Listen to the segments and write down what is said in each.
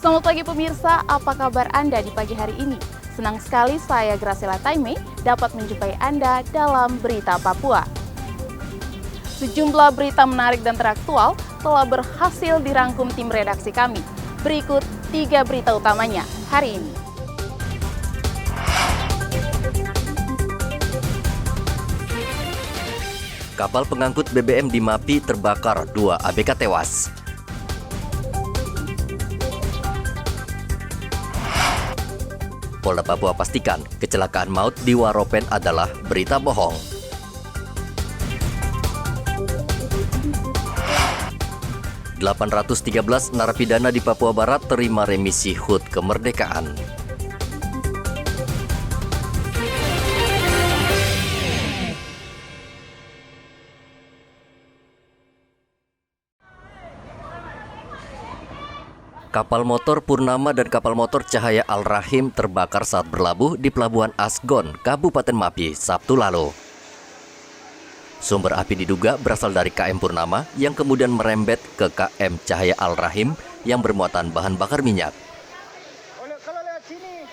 Selamat pagi pemirsa, apa kabar Anda di pagi hari ini? Senang sekali saya Graciela Taime dapat menjumpai Anda dalam Berita Papua. Sejumlah berita menarik dan teraktual telah berhasil dirangkum tim redaksi kami. Berikut 3 berita utamanya hari ini. Kapal pengangkut BBM di Mapi terbakar, 2 ABK tewas. Polda Papua pastikan kecelakaan maut di Waropen adalah berita bohong. ...813 narapidana di Papua Barat terima remisi HUT kemerdekaan. Kapal motor Purnama dan kapal motor Cahaya Al-Rahim terbakar saat berlabuh di Pelabuhan Asgon, Kabupaten Mapi, Sabtu lalu. Sumber api diduga berasal dari KM Purnama yang kemudian merembet ke KM Cahaya Al-Rahim yang bermuatan bahan bakar minyak.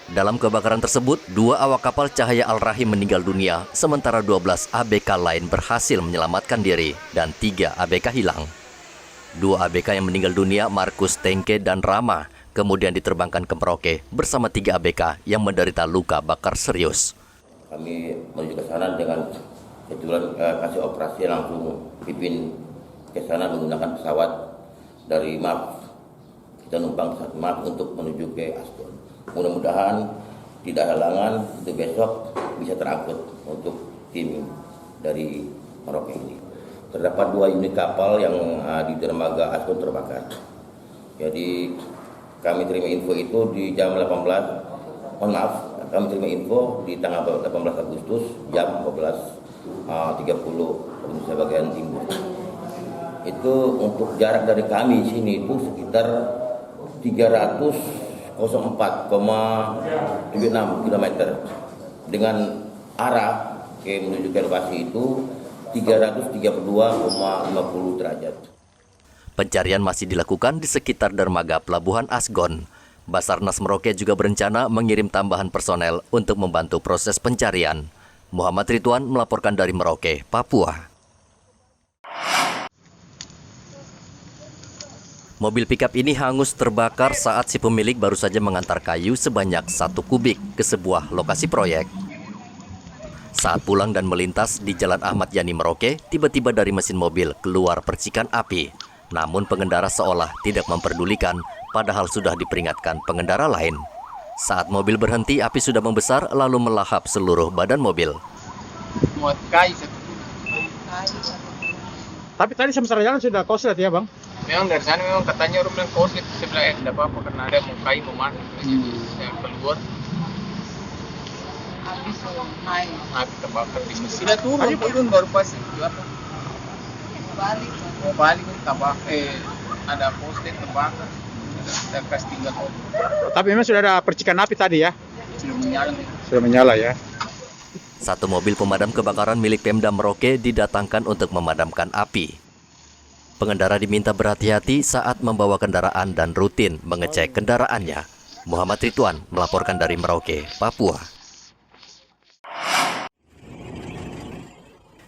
Dalam kebakaran tersebut, 2 awak kapal Cahaya Al-Rahim meninggal dunia, sementara 12 ABK lain berhasil menyelamatkan diri dan 3 ABK hilang. 2 ABK yang meninggal dunia, Markus Tengke dan Rama, kemudian diterbangkan ke Merauke bersama 3 ABK yang menderita luka bakar serius. Kami menuju ke sana dengan kebetulan kasih operasi langsung pimpin ke sana menggunakan pesawat dari MAF. Kita numpang pesawat MAF untuk menuju ke Asgon. Mudah-mudahan tidak halangan untuk besok bisa terangkut untuk tim dari Merauke ini. Terdapat 2 unit kapal yang di dermaga Asgon terbakar. Jadi kami terima info itu di jam 18, kami terima info di tanggal 18 Agustus jam 14.30 Indonesia bagian timur. Itu untuk jarak dari kami sini itu sekitar 304,76 km dengan arah menuju ke lokasi itu 332,50 derajat. Pencarian masih dilakukan di sekitar dermaga Pelabuhan Asgon. Basarnas Merauke juga berencana mengirim tambahan personel untuk membantu proses pencarian. Muhammad Ridwan melaporkan dari Merauke, Papua. Mobil pikap ini hangus terbakar saat si pemilik baru saja mengantar kayu sebanyak 1 kubik ke sebuah lokasi proyek. Saat pulang dan melintas di Jalan Ahmad Yani Merauke, tiba-tiba dari mesin mobil keluar percikan api. Namun pengendara seolah tidak memperdulikan, padahal sudah diperingatkan pengendara lain. Saat mobil berhenti, api sudah membesar lalu melahap seluruh badan mobil. Muat kayu. Tapi tadi semester jalan sudah koslet ya bang? Memang dari sana memang katanya orang bilang koslet. Saya bilang tidak apa-apa karena ada mau kayu mau mana. Jadi saya keluar. Api terbakar di mesin. Sudah turun baru pas apa? Mau balik ada koslet terbakar. Ada kas tinggal. Tapi memang sudah ada percikan api tadi ya? Sudah menyala ya. 1 mobil pemadam kebakaran milik Pemda Merauke didatangkan untuk memadamkan api. Pengendara diminta berhati-hati saat membawa kendaraan dan rutin mengecek kendaraannya. Muhammad Ridwan melaporkan dari Merauke, Papua.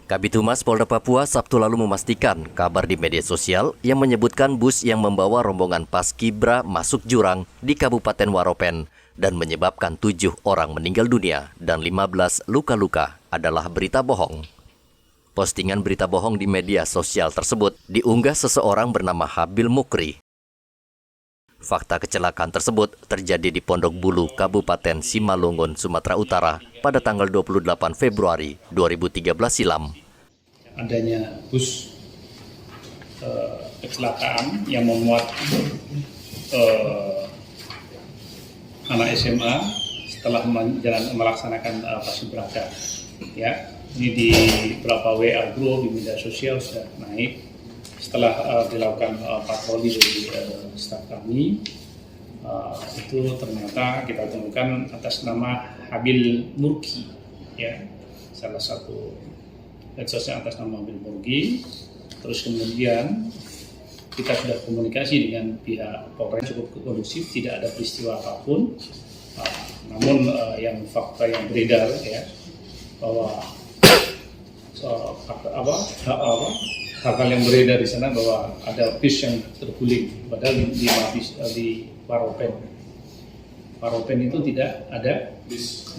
Kabid Humas Polda Papua Sabtu lalu memastikan kabar di media sosial yang menyebutkan bus yang membawa rombongan Paskibra masuk jurang di Kabupaten Waropen dan menyebabkan 7 orang meninggal dunia dan 15 luka-luka adalah berita bohong. Postingan berita bohong di media sosial tersebut diunggah seseorang bernama Habil Mukri. Fakta kecelakaan tersebut terjadi di Pondok Bulu, Kabupaten Simalungun, Sumatera Utara pada tanggal 28 Februari 2013 silam. Adanya bus kecelakaan yang memuat anak SMA setelah melaksanakan paskibraka. Ya, ini di beberapa WA group di media sosial sudah naik. Setelah dilakukan patroli dari staf kami, itu ternyata kita temukan atas nama Habil Murki, ya, salah satu medsosnya atas nama Habil Murki. Terus kemudian kita sudah komunikasi dengan pihak Polres cukup kondusif, tidak ada peristiwa apapun. Namun yang fakta yang beredar ya bahwa hal yang beredar di sana bahwa ada bis yang terguling, padahal di Waropen. Waropen itu tidak ada bis.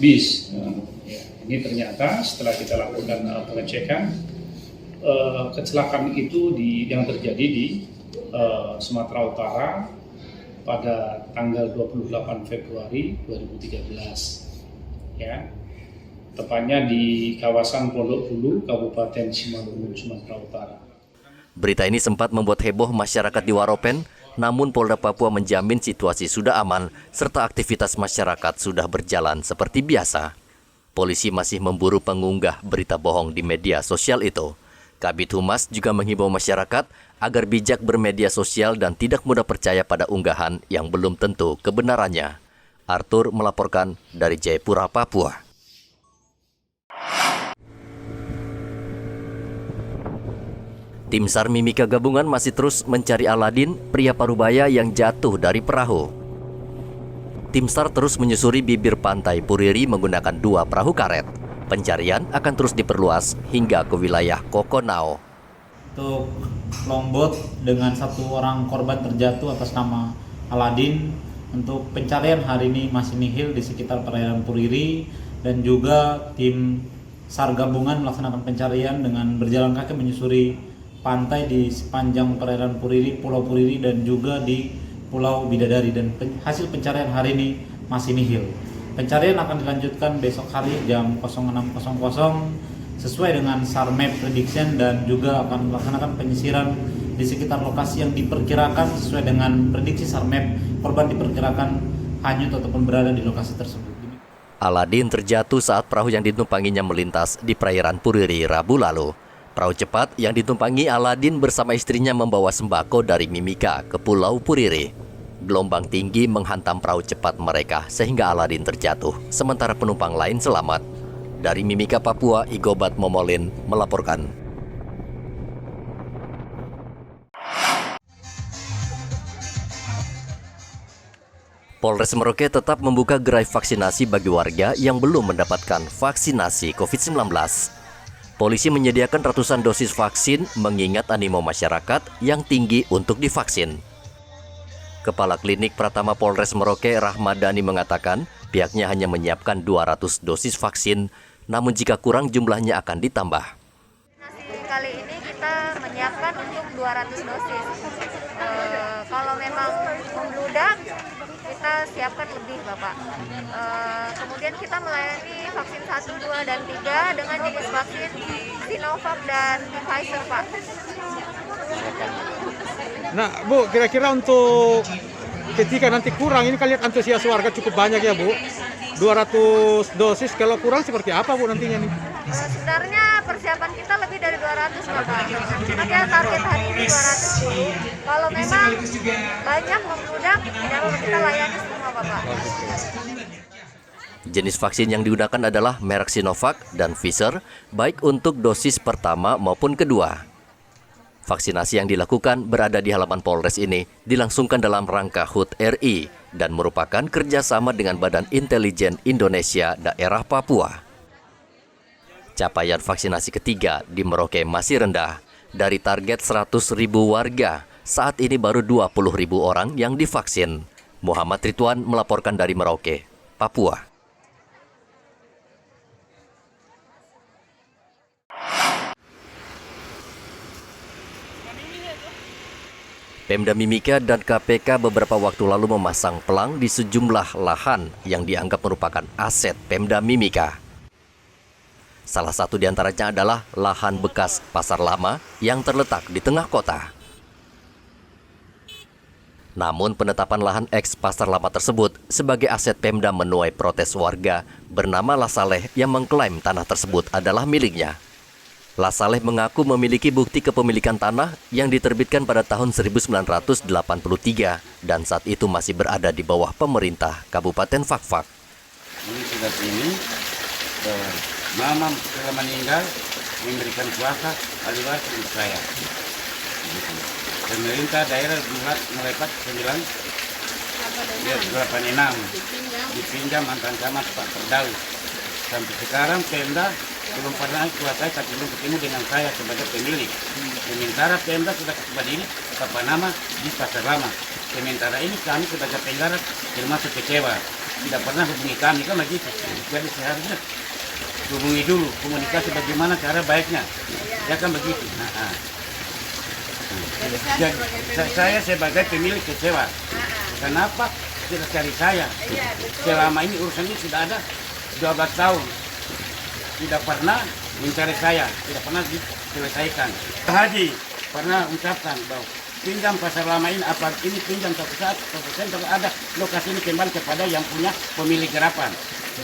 Ya, ini ternyata setelah kita lakukan pengecekan, kecelakaan itu yang terjadi di Sumatera Utara pada tanggal 28 Februari 2013, ya, tepatnya di kawasan Pondok Bulu, Kabupaten Simalungun, Sumatera Utara. Berita ini sempat membuat heboh masyarakat di Waropen, namun Polda Papua menjamin situasi sudah aman serta aktivitas masyarakat sudah berjalan seperti biasa. Polisi masih memburu pengunggah berita bohong di media sosial itu. Kabid Humas juga menghimbau masyarakat agar bijak bermedia sosial dan tidak mudah percaya pada unggahan yang belum tentu kebenarannya. Arthur melaporkan dari Jayapura, Papua. Tim SAR Mimika Gabungan masih terus mencari Aladin, pria parubaya yang jatuh dari perahu. Tim SAR terus menyusuri bibir pantai Puriri menggunakan 2 perahu karet. Pencarian akan terus diperluas hingga ke wilayah Kokonau. Untuk longboat dengan 1 orang korban terjatuh atas nama Aladin. Untuk pencarian hari ini masih nihil di sekitar perairan Puriri, dan juga tim SAR gabungan melaksanakan pencarian dengan berjalan kaki menyusuri pantai di sepanjang perairan Puriri, Pulau Puriri, dan juga di Pulau Bidadari, dan hasil pencarian hari ini masih nihil. Pencarian akan dilanjutkan besok hari jam 06.00 sesuai dengan SAR Map Prediction, dan juga akan melaksanakan penyisiran di sekitar lokasi yang diperkirakan sesuai dengan prediksi SAR Map korban diperkirakan hanyut ataupun berada di lokasi tersebut. Aladin terjatuh saat perahu yang ditumpanginya melintas di perairan Puriri Rabu lalu. Perahu cepat yang ditumpangi Aladin bersama istrinya membawa sembako dari Mimika ke Pulau Puriri. Gelombang tinggi menghantam perahu cepat mereka sehingga Aladin terjatuh, sementara penumpang lain selamat. Dari Mimika, Papua, Igobat Momolin melaporkan. Polres Merauke tetap membuka gerai vaksinasi bagi warga yang belum mendapatkan vaksinasi COVID-19. Polisi menyediakan ratusan dosis vaksin mengingat animo masyarakat yang tinggi untuk divaksin. Kepala Klinik Pratama Polres Merauke, Rahmadani, mengatakan pihaknya hanya menyiapkan 200 dosis vaksin, namun jika kurang jumlahnya akan ditambah. Kali ini kita menyiapkan untuk 200 dosis. Kalau memang membludak, kita siapkan lebih, Bapak. Kemudian kita melayani vaksin 1, 2, dan 3 dengan jenis vaksin Sinovac dan Pfizer, Pak. Nah, Bu, kira-kira untuk ketika nanti kurang, ini kan lihat antusias warga cukup banyak ya, Bu. 200 dosis, kalau kurang seperti apa, Bu, nantinya nih? Sebenarnya persiapan kita lebih dari 200, Bapak. Ada target hari ini 200. Kalau memang banyak membludak, ya kita layani semua, Bapak. Jenis vaksin yang digunakan adalah merek Sinovac dan Pfizer, baik untuk dosis pertama maupun kedua. Vaksinasi yang dilakukan berada di halaman Polres ini dilangsungkan dalam rangka HUT RI dan merupakan kerjasama dengan Badan Intelijen Indonesia Daerah Papua. Capaian vaksinasi ketiga di Merauke masih rendah. Dari target 100.000 warga, saat ini baru 20.000 orang yang divaksin. Muhammad Ridwan melaporkan dari Merauke, Papua. Pemda Mimika dan KPK beberapa waktu lalu memasang pelang di sejumlah lahan yang dianggap merupakan aset Pemda Mimika. Salah satu di antaranya adalah lahan bekas Pasar Lama yang terletak di tengah kota. Namun penetapan lahan eks Pasar Lama tersebut sebagai aset Pemda menuai protes warga bernama Lasaleh yang mengklaim tanah tersebut adalah miliknya. Lasaleh mengaku memiliki bukti kepemilikan tanah yang diterbitkan pada tahun 1983 dan saat itu masih berada di bawah pemerintah Kabupaten Fakfak. Ini sudah ini, mama setelah meninggal memberikan kuasa ahli waris untuk saya. pemerintah daerah buat melepas 986 dipinjam mantan camat Pak Firdaus. Sampai sekarang Pemda belum pernah kuasai, tapi belum ketemu dengan saya sebagai pemilik. Sementara Pemda sudah berdiri tanpa nama di Pasar Lama. Sementara ini kami sebagai penggarap termasuk kecewa. Tidak pernah hubungi kami, kan begitu. Jadi seharusnya hubungi dulu, komunikasi bagaimana cara baiknya. Ya kan begitu. Jadi, saya sebagai pemilik kecewa. Kenapa tidak cari saya? Selama ini urusan ini sudah ada 12 tahun. Tidak pernah mencari saya, tidak pernah diselesaikan. Haji pernah ucapkan bahwa pinjam Pasar Lama ini, apa ini pinjam satu sen, kalau ada lokasi ini kembali kepada yang punya pemilik garapan.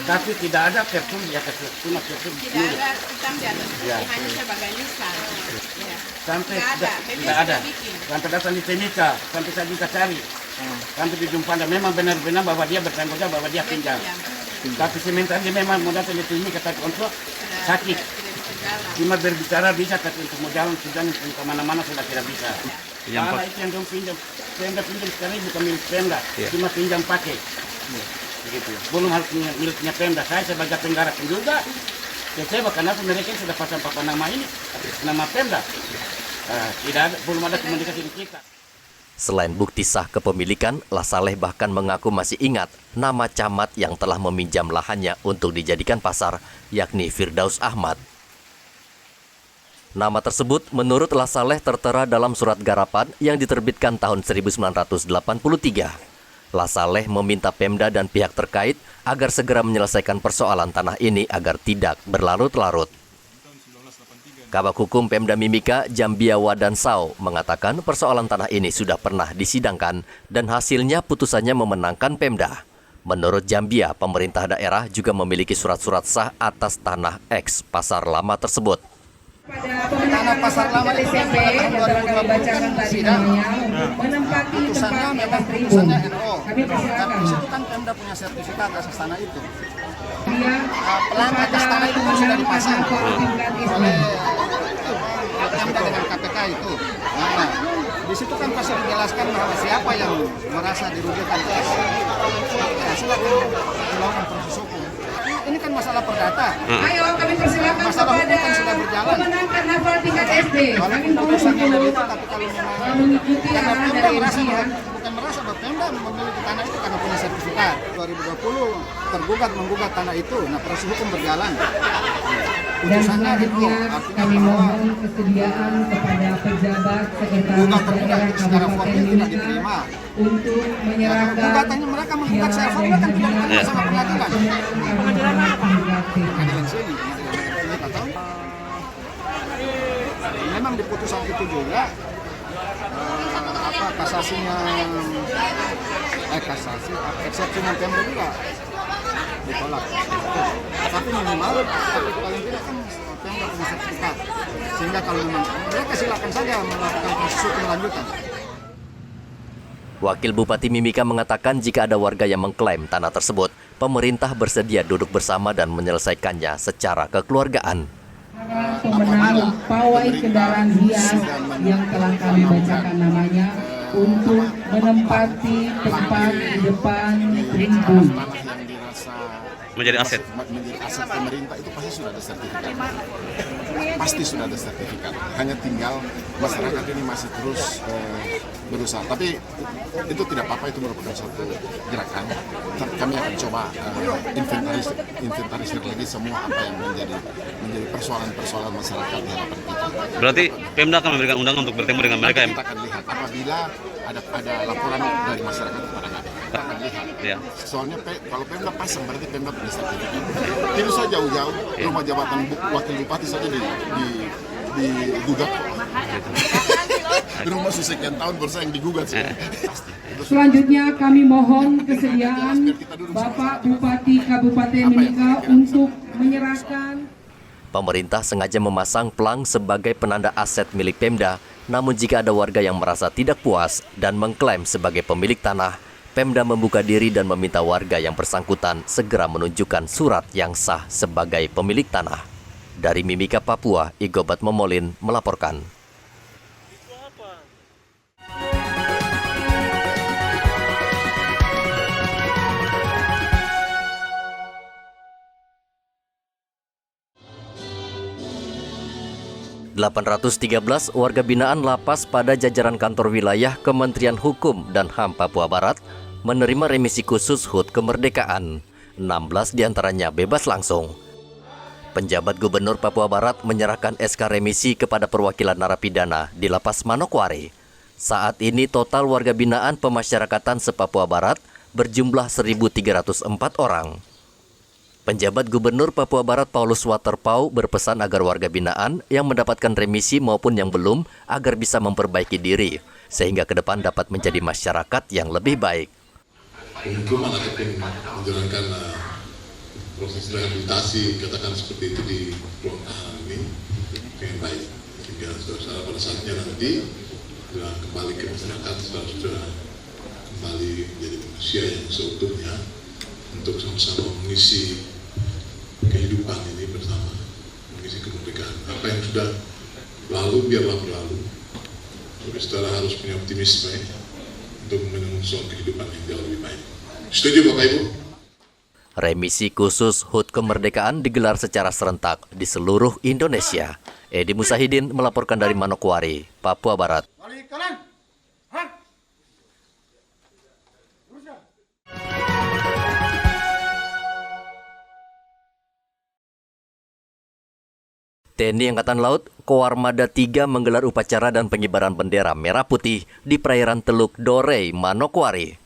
Tapi tidak ada tertulis di atas cuma tertulis. Tidak ada hitam di atas putih, hanya sebagai lisan. Sampai tidak ada. Sampai datang di Timika, sampai saya bisa cari. Sampai dijumpa, memang benar-benar bahwa dia bertanggung jawab bahwa dia pinjam. Tapi sementara dia memang mau datang di Timika, tapi untuk sakit. Cuma berbicara bisa, tapi untuk mau jalan sudah kemana-mana sudah tidak bisa. Karena itu yang pinjam. Pemda pinjam sekarang ini bukan milik Pemda, cuma pinjam pakai. Begitu. Belum harus miliknya Pemda. Saya sebagai penggarap juga kecewa karena mereka sudah pasang papan nama ini, nama Pemda. Tidak ada, belum ada komunikasi di kita. Selain bukti sah kepemilikan, Lasaleh bahkan mengaku masih ingat nama camat yang telah meminjam lahannya untuk dijadikan pasar, yakni Firdaus Ahmad. Nama tersebut menurut Lasaleh tertera dalam surat garapan yang diterbitkan tahun 1983. Lasaleh meminta Pemda dan pihak terkait agar segera menyelesaikan persoalan tanah ini agar tidak berlarut-larut. Kabak Hukum Pemda Mimika, Jambia Wadan Sao, mengatakan persoalan tanah ini sudah pernah disidangkan dan hasilnya putusannya memenangkan Pemda. Menurut Jambia, pemerintah daerah juga memiliki surat-surat sah atas tanah eks Pasar Lama tersebut. Tanah Pasar Lama itu kan pada tahun 2020 kan sidang. Putusannya memang putusannya NO. Dan di situ kan Pemda punya sertifikat atas tanah itu. Pelang atas tanah itu kan sudah dipasang oleh Pemda dengan KPK itu. Nah, di situ kan pasti dijelaskan bahwa siapa yang merasa dirugikan. Ya, silakan melakukan proses hukum. Ini kan masalah perdata. Ayo kami persilakan masalah hukum kan sudah berjalan. Memenangkan hafal tingkat SD. Walaupun putusannya dari itu, tapi kalau memang karena Pemda merasa bahwa Pemda memiliki tanah itu karena punya sertifikat. 2020 tergugat menggugat tanah itu. Nah, proses hukum berjalan. Dan selanjutnya kami mohon kesediaan kepada pejabat sekretaris daerah Kabupaten Mimika untuk menyerahkan gugatannya mereka menggugat servernya kan tidak ada sama pengadilan. Pengadilan apa? Pengadilan sini. Memang di putusan itu juga kasasinya eksepsinya Pemda juga ditolak. Tapi minimal, tapi paling tidak kan Pemda punya sertifikat. Sehingga kalau memang mereka silakan saja melakukan proses hukum lanjutan. Wakil Bupati Mimika mengatakan jika ada warga yang mengklaim tanah tersebut, pemerintah bersedia duduk bersama dan menyelesaikannya secara kekeluargaan. Pemenang pawai kendaraan hias yang telah kami bacakan namanya untuk menempati tempat di depan tribun. Menjadi aset pemerintah itu pasti sudah ada sertifikat. Pasti sudah ada sertifikat. Hanya tinggal masyarakat ini masih terus berusaha. Tapi itu tidak apa-apa, itu merupakan suatu gerakan. Kami akan coba inventarisir lagi semua apa yang menjadi persoalan-persoalan masyarakat di hadapan kita. Berarti Pemda akan memberikan undangan untuk bertemu dengan mereka. Kita akan lihat apabila ada laporan dari masyarakat kepada kami. Kita akan lihat. Ya. Soalnya kalau Pemda pasang berarti Pemda punya sertifikat. Tidak usah jauh-jauh, rumah jabatan wakil bupati saja digugat. Rumah sekian tahun bersaing digugat. Selanjutnya kami mohon kesediaan Bapak Bupati Kabupaten Mimika untuk menyerahkan. Pemerintah sengaja memasang pelang sebagai penanda aset milik Pemda, namun jika ada warga yang merasa tidak puas dan mengklaim sebagai pemilik tanah, Pemda membuka diri dan meminta warga yang bersangkutan segera menunjukkan surat yang sah sebagai pemilik tanah. Dari Mimika, Papua, Igobat Momolin melaporkan. 813 warga binaan lapas pada jajaran kantor wilayah Kementerian Hukum dan HAM Papua Barat menerima remisi khusus HUT kemerdekaan. 16 diantaranya bebas langsung. Penjabat Gubernur Papua Barat menyerahkan SK remisi kepada perwakilan narapidana di Lapas Manokwari. Saat ini total warga binaan pemasyarakatan se-Papua Barat berjumlah 1.304 orang. Penjabat Gubernur Papua Barat Paulus Waterpau berpesan agar warga binaan yang mendapatkan remisi maupun yang belum agar bisa memperbaiki diri sehingga ke depan dapat menjadi masyarakat yang lebih baik. Penghukuman ataupun menjalankan proses rehabilitasi katakan seperti itu di ruang tahanan ini yang baik sehingga saudara pada saatnya nanti sudah kembali ke masyarakat, sudah kembali menjadi manusia yang seutuhnya untuk sama-sama mengisi kehidupan ini bersama, mengisi kemerdekaan. Apa yang sudah lalu biarlah berlalu. Tapi saudara harus punya optimisme untuk menyongsong kehidupan yang jauh lebih baik. Setuju Bapak Ibu? Remisi khusus HUT kemerdekaan digelar secara serentak di seluruh Indonesia. Edi Musahidin melaporkan dari Manokwari, Papua Barat. TNI Angkatan Laut Koarmada 3 menggelar upacara dan pengibaran bendera merah putih di perairan Teluk Dorei, Manokwari.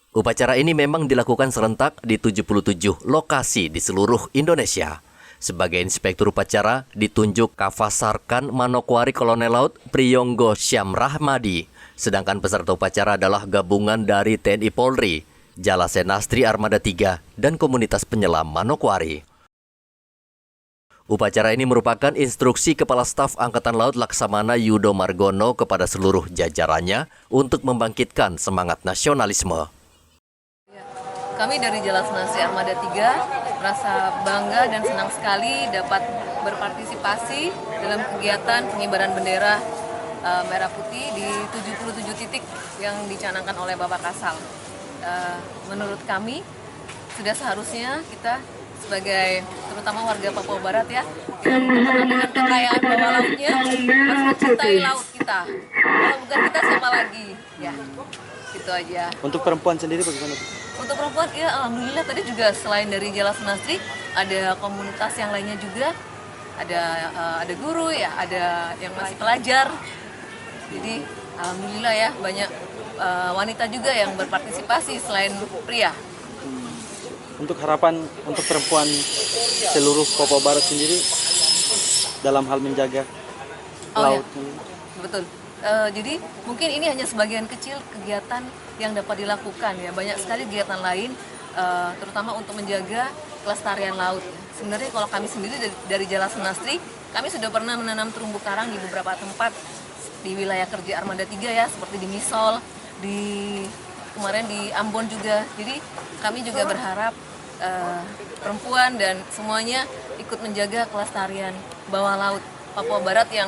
Upacara ini memang dilakukan serentak di 77 lokasi di seluruh Indonesia. Sebagai inspektur upacara ditunjuk Kavasarkan Manokwari Kolonel Laut Priyonggo Syam Rahmadi. Sedangkan peserta upacara adalah gabungan dari TNI Polri, Jalasenastri Armada 3, dan komunitas penyelam Manokwari. Upacara ini merupakan instruksi Kepala Staf Angkatan Laut Laksamana Yudo Margono kepada seluruh jajarannya untuk membangkitkan semangat nasionalisme. Kami dari Jalasenastri Armada 3 merasa bangga dan senang sekali dapat berpartisipasi dalam kegiatan pengibaran bendera merah putih di 77 titik yang dicanangkan oleh Bapak Kasal. Menurut kami, sudah seharusnya kita sebagai terutama warga Papua Barat ya, yang dengan kekayaan bawah lautnya harus mencintai laut kita. Kalau bukan kita siapa lagi? Ya, gitu aja. Untuk perempuan sendiri bagaimana? Untuk perempuan ya alhamdulillah tadi juga selain dari Jalasenastri ada komunitas yang lainnya juga, ada guru ya, ada yang masih pelajar. Jadi alhamdulillah ya banyak wanita juga yang berpartisipasi selain pria. Untuk harapan untuk perempuan seluruh Papua Barat sendiri dalam hal menjaga laut. Ya. Betul. Jadi mungkin ini hanya sebagian kecil kegiatan yang dapat dilakukan ya. Banyak sekali kegiatan lain, terutama untuk menjaga kelestarian laut. Sebenarnya kalau kami sendiri dari Jalasenastri, kami sudah pernah menanam terumbu karang di beberapa tempat di wilayah kerja Armada 3 ya, seperti di Misol, kemarin di Ambon juga. Jadi kami juga berharap perempuan dan semuanya ikut menjaga kelestarian bawah laut Papua Barat yang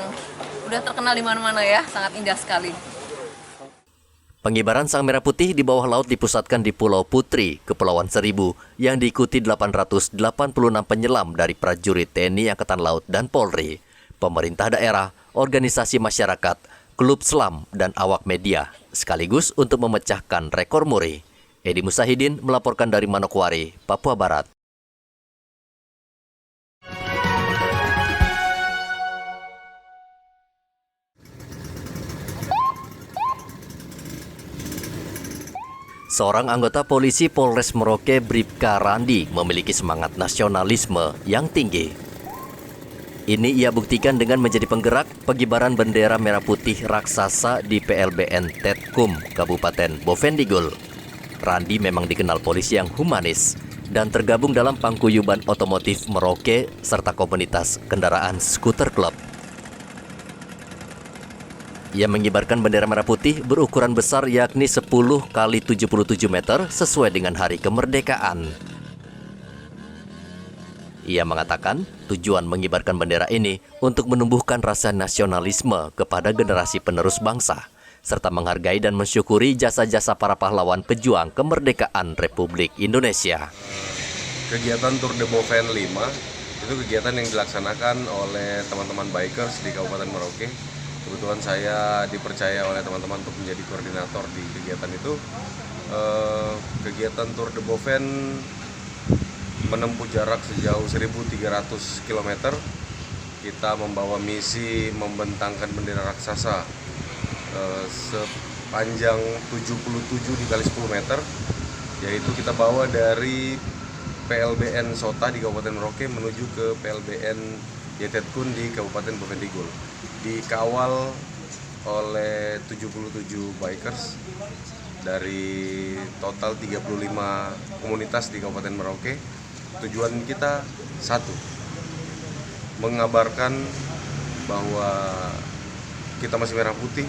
udah terkenal di mana-mana ya, sangat indah sekali. Pengibaran Sang Merah Putih di bawah laut dipusatkan di Pulau Putri, Kepulauan Seribu, yang diikuti 886 penyelam dari prajurit TNI Angkatan Laut dan Polri, pemerintah daerah, organisasi masyarakat, klub selam, dan awak media, sekaligus untuk memecahkan rekor muri. Edi Musahidin melaporkan dari Manokwari, Papua Barat. Seorang anggota polisi Polres Merauke, Bribka Randi, memiliki semangat nasionalisme yang tinggi. Ini ia buktikan dengan menjadi penggerak pengibaran bendera merah putih raksasa di PLBN Tetkum, Kabupaten Bovendigul. Randi memang dikenal polisi yang humanis dan tergabung dalam paguyuban otomotif Merauke serta komunitas kendaraan skuter klub. Ia mengibarkan bendera merah putih berukuran besar yakni 10 kali 77 meter sesuai dengan hari kemerdekaan. Ia mengatakan tujuan mengibarkan bendera ini untuk menumbuhkan rasa nasionalisme kepada generasi penerus bangsa, serta menghargai dan mensyukuri jasa-jasa para pahlawan pejuang kemerdekaan Republik Indonesia. Kegiatan Tour de Boven 5 Itu kegiatan yang dilaksanakan oleh teman-teman bikers di Kabupaten Merauke. Kebetulan saya dipercaya oleh teman-teman untuk menjadi koordinator di kegiatan itu. Kegiatan Tour de Boven menempuh jarak sejauh 1.300 km. Kita membawa misi membentangkan bendera raksasa sepanjang 77 dikali 10 meter, yaitu kita bawa dari PLBN Sota di Kabupaten Merauke menuju ke PLBN Yetetkun di Kabupaten Boven Digul. Dikawal oleh 77 bikers dari total 35 komunitas di Kabupaten Merauke. Tujuan kita satu, mengabarkan bahwa kita masih merah putih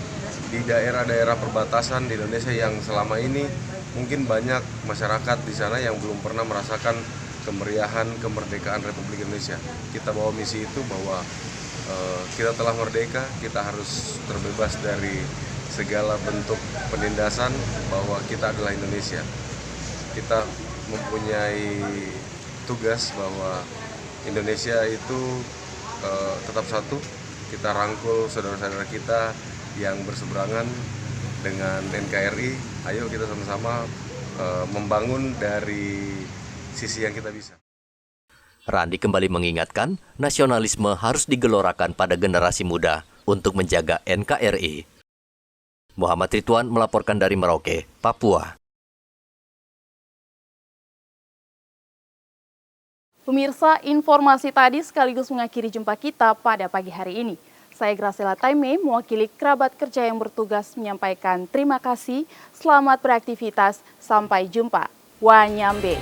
di daerah-daerah perbatasan di Indonesia yang selama ini mungkin banyak masyarakat di sana yang belum pernah merasakan kemeriahan kemerdekaan Republik Indonesia. Kita bawa misi itu bahwa kita telah merdeka, kita harus terbebas dari segala bentuk penindasan, bahwa kita adalah Indonesia. Kita mempunyai tugas bahwa Indonesia itu tetap satu. Kita rangkul saudara-saudara kita yang berseberangan dengan NKRI. Ayo kita sama-sama membangun dari sisi yang kita bisa. Randi kembali mengingatkan, nasionalisme harus digelorakan pada generasi muda untuk menjaga NKRI. Muhammad Ridwan melaporkan dari Merauke, Papua. Pemirsa, informasi tadi sekaligus mengakhiri jumpa kita pada pagi hari ini. Saya Graciela Taime, mewakili kerabat kerja yang bertugas menyampaikan terima kasih, selamat beraktivitas, sampai jumpa. Wanyambe.